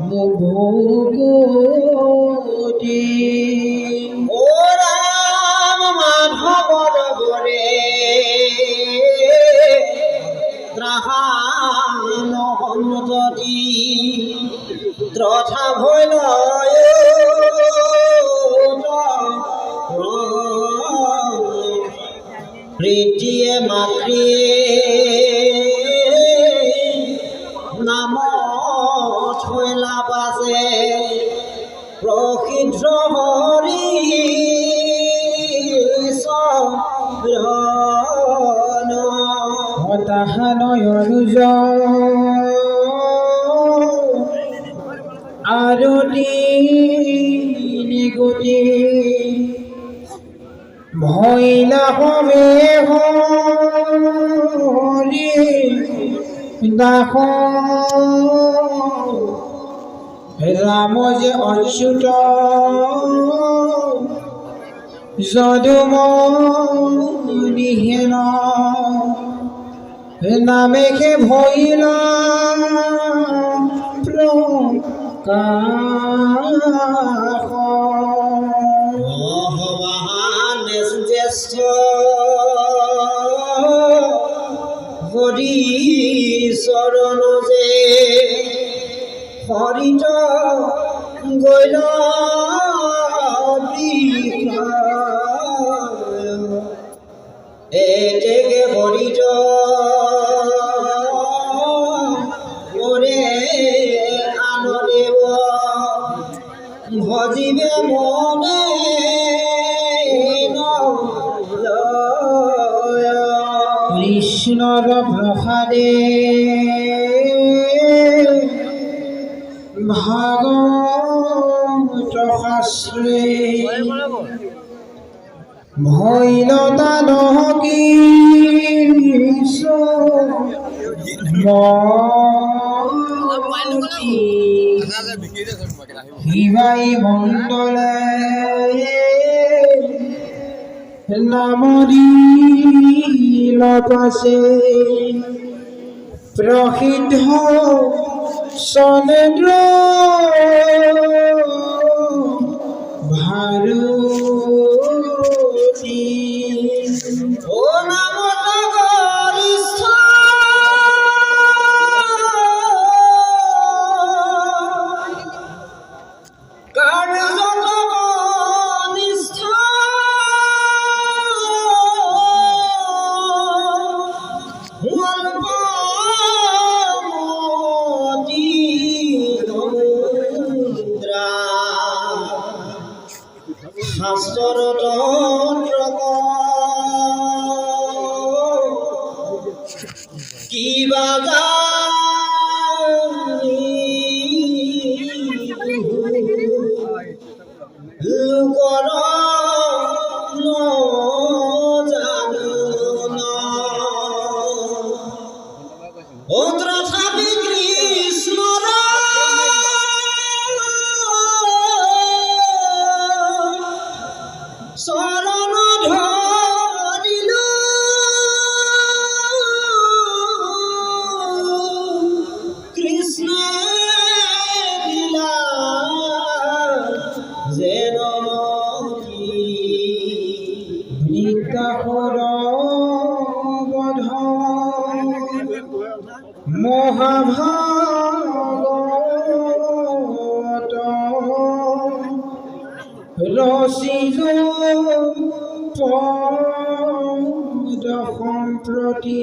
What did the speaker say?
মুগুটি ও ৰাম মাধব বৰে ত্ৰাহান যদি ত্ৰথা ভৈল প্ৰীতিয়ে মাতৃয়ে নাম থৈলা বাজে প্ৰসিদ্ধ হৰি তাহানয়নুজ আৰতি নিগতি ভৈলা হবে হৰি দাস ৰাম যে অচ্যুত যদুম নিহেন নামেকে ভৈলা প্ৰকাশ জ্যেষ্ঠ হৰি চৰণ যে হৰিত গৈল এতেকে হৰিত মোৰে আনদেৱ ভজিবে মনে কৃষ্ণৰ প্ৰসাদে ভাগৱত শাস্ত্ৰে ভৈলতা নহকি শিৱাই মণ্ডলে নামৰি লতাছে প্ৰসিদ্ধ চন্দ্ৰ ভাৰতী ও নাম নগৰিষ্ঠ কাৰ্যত নিষ্ঠ শাস্ত্ৰ তন্ত্ৰ কিবা লোকৰ নজানো ও তথাপি কৃষ্ণৰ শৰণ ধৰিল কৃষ্ণ দিলা যেন নিতাহৰ বধ মহাভাগবত ৰসিল পদ সম্প্ৰতি